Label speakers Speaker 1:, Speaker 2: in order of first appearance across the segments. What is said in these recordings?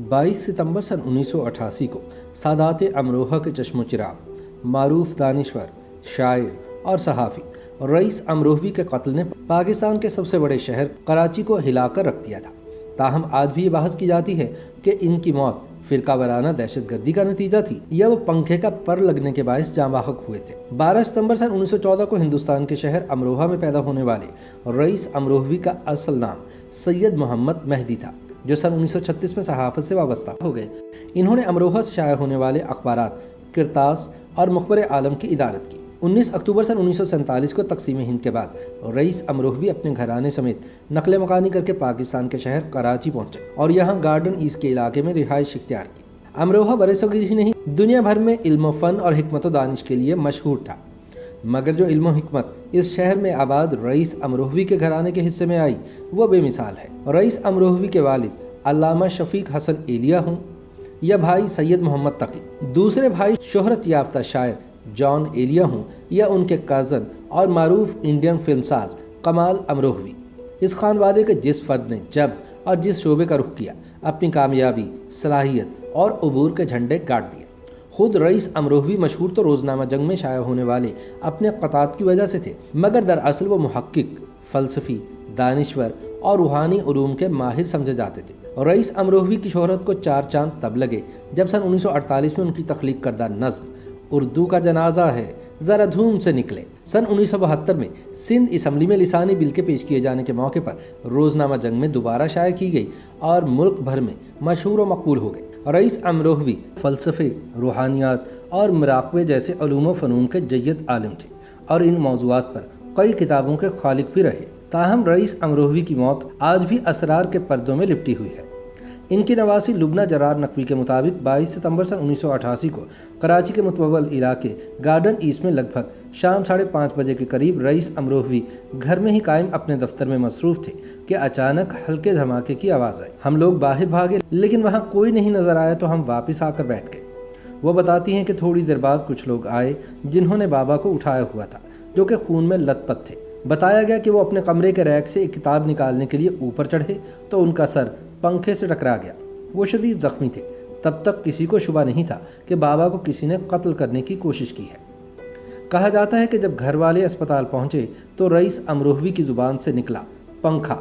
Speaker 1: 22 सितंबर सन 1988 को सादात अमरोहा के चश्मो चिराग, मारूफ दानिश्वर, शायर और सहाफ़ी रईस अमरोहवी के कत्ल ने पाकिस्तान के सबसे बड़े शहर कराची को हिलाकर रख दिया था। ताहम आज भी ये बहस की जाती है कि इनकी मौत फिरका वाराना दहशतगर्दी का नतीजा थी या वो पंखे का पर लगने के बायस जाँ बाहक हुए थे। 12 सितंबर सन 1914 को हिंदुस्तान के शहर अमरोहा में पैदा होने वाले रईस अमरोहवी का असल नाम सैयद मोहम्मद मेहदी था, जो सन 1936 में सहाफ़त से वाबस्ता हो गए। इन्होंने अमरोहा से शाया होने वाले अखबारात किरतास और मुखबर आलम की इदारत की। 19 अक्टूबर सन 1947 को तकसीम हिंद के बाद रईस अमरोहवी अपने घराने समेत नकल मकानी करके पाकिस्तान के शहर कराची पहुंचे और यहाँ गार्डन ईस्ट के इलाके में रिहाइश इख्तियार की। अमरोहा बरसगीर ही नहीं, दुनिया भर में इल्म फ़न और हिकमत दानिश के लिए मशहूर था, मगर जो इल्म हिकमत इस शहर में आबाद रईस अमरोहवी के घराने के हिस्से में आई वो बेमिसाल है। रईस अमरोहवी के वालिद अल्लामा शफीक हसन एलिया हूँ या भाई सैयद मोहम्मद तकी, दूसरे भाई शोहरत याफ्ता शायर जॉन एलिया हूँ या उनके कज़न और मारूफ इंडियन फिल्मसाज कमाल अमरोहवी। इस खानवादे के जिस फर्द ने जब और जिस शोबे का रुख किया, अपनी कामयाबी, सलाहियत और अबूर के झंडे गाड़ दिए। खुद रईस अमरोहवी मशहूर तो रोज़नामा जंग में शाया होने वाले अपने क़तात की वजह से थे, मगर दरअसल वो मुहक्किक, फ़लसफ़ी, दानिश्वर और रूहानी उलूम के माहिर समझे जाते थे। रईस अमरोहवी की शोहरत को चार चांद तब लगे जब सन 1948 में उनकी तख्लीक करदा नज़्म उर्दू का जनाजा है ज़रा धूम से निकले सन 1972 में सिंध असम्बली में लिसानी बिल के पेश किए जाने के मौके पर रोज़नामा जंग में दोबारा शाया की गई और मुल्क भर में मशहूर व मकबूल हो गई। रईस अमरोहवी फ़लसफ़े, रूहानियात और मुराक़बे जैसे उलूम व फ़नून के जय्यद आलिम थे और इन मौज़ूआत पर कई किताबों के खालिक भी रहे। ताहम रईस अमरोहवी की मौत आज भी असरार के पर्दों में लिपटी हुई है। इनकी नवासी लुबना जरार नकवी के मुताबिक 22 सितंबर सन 1988 को कराची के मुतवल इलाके गार्डन ईस्ट में लगभग शाम 5:30 बजे के करीब रईस अमरोहवी घर में ही कायम अपने दफ्तर में मसरूफ़ थे कि अचानक हल्के धमाके की आवाज़ आई। हम लोग बाहर भागे, लेकिन वहाँ कोई नहीं नज़र आया तो हम वापस आकर बैठ गए। वो बताती हैं कि थोड़ी देर बाद कुछ लोग आए जिन्होंने बाबा को उठाया हुआ था, जो कि खून में लथपथ थे। बताया गया कि वो अपने कमरे के रैक से एक किताब निकालने के लिए ऊपर चढ़े तो उनका सर पंखे से टकरा गया। वो शदीद ज़ख्मी थे। तब तक किसी को शुबा नहीं था कि बाबा को किसी ने कत्ल करने की कोशिश की है। कहा जाता है कि जब घर वाले अस्पताल पहुंचे तो रईस अमरोहवी की ज़ुबान से निकला पंखा।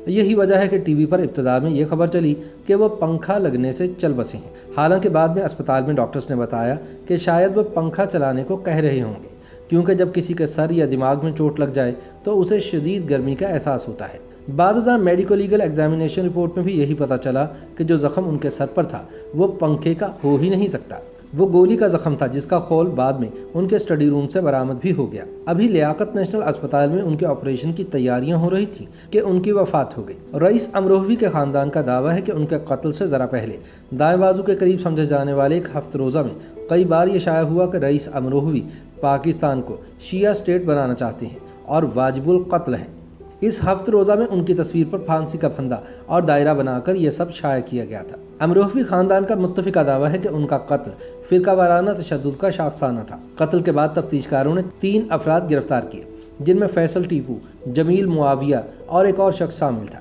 Speaker 1: यही वजह है कि टीवी पर इब्तिदा में ये खबर चली कि वह पंखा लगने से चल बसे हैं। हालांकि बाद में अस्पताल में डॉक्टर्स ने बताया कि शायद वह पंखा चलाने को कह रहे होंगे, क्योंकि जब किसी के सर या दिमाग में चोट लग जाए तो उसे शदीद गर्मी का एहसास होता है। बादशाह मेडिको लीगल एग्जामिनेशन रिपोर्ट में भी यही पता चला कि जो ज़ख़म उनके सर पर था वो पंखे का हो ही नहीं सकता। वो गोली का ज़ख़म था जिसका खोल बाद में उनके स्टडी रूम से बरामद भी हो गया। अभी लियाकत नेशनल अस्पताल में उनके ऑपरेशन की तैयारियां हो रही थी कि उनकी वफ़ात हो गई। रईस अमरोहवी के ख़ानदान का दावा है कि उनके कत्ल से ज़रा पहले दाएं बाजू के करीब समझे जाने वाले एक हफ्त रोज़ा में कई बार ये शाया हुआ कि रईस अमरोहवी पाकिस्तान को शिया स्टेट बनाना चाहते हैं और वाजिबुल कत्ल हैं। इस हफ्ते रोज़ा में उनकी तस्वीर पर फांसी का फंदा और दायरा बनाकर यह सब शाया किया गया था। अमरोहवी खानदान का मुत्तफ़िका दावा है कि उनका कत्ल फ़िरका वाराना तशद्दुद का शाखसाना था। कत्ल के बाद तफ्तीशकारों ने 3 अफराद गिरफ्तार किए, जिनमें फैसल टीपू, जमील मुआविया और एक और शख्स शामिल था।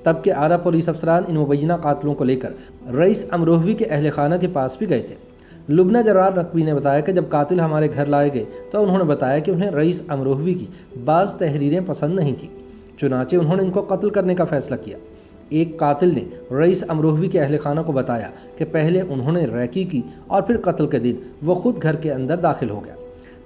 Speaker 1: तब के आला पुलिस अफसरान इन मुबैना कातलों को लेकर रईस अमरोहवी के अहल खाना के पास भी गए थे। लुबना जरार नकवी ने बताया कि जब कातिल हमारे घर लाए गए तो उन्होंने बताया कि उन्हें रईस अमरोहवी की बाज़ तहरीरें पसंद नहीं थी, चुनाचे उन्होंने इनको कत्ल करने का फैसला किया। एक कातिल ने रईस अमरोहवी के अहल खाना को बताया कि पहले उन्होंने रैकी की और फिर कत्ल के दिन वो खुद घर के अंदर दाखिल हो गया।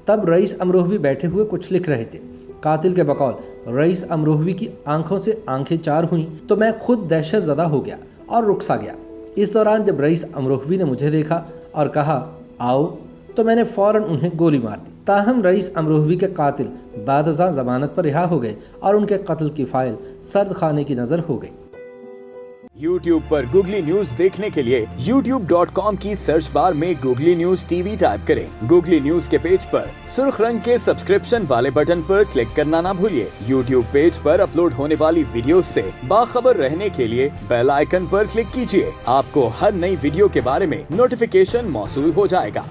Speaker 1: तब रईस अमरोहवी बैठे हुए कुछ लिख रहे थे। कातिल के बकौल रईस अमरोहवी की आंखों से आंखें चार हुईं तो मैं खुद दहशत ज़दा हो गया और रुखसा गया। इस दौरान जब रईस अमरोहवी ने मुझे देखा और कहा आओ, तो मैंने फ़ौरन उन्हें गोली मार दी। ताहम रईस अमरोहवी के कातिल बादशाह ज़मानत पर रिहा हो गए और उनके कत्ल की फाइल सर्द खाने की नज़र हो गई।
Speaker 2: YouTube पर गूगली न्यूज देखने के लिए youtube.com की सर्च बार में गूगली न्यूज टीवी टाइप करें। गूगली न्यूज के पेज पर सुर्ख रंग के सब्सक्रिप्शन वाले बटन पर क्लिक करना ना भूलिए। YouTube पेज पर अपलोड होने वाली वीडियोस से बाखबर रहने के लिए बेल आइकन पर क्लिक कीजिए। आपको हर नई वीडियो के बारे में नोटिफिकेशन मौसूल हो जाएगा।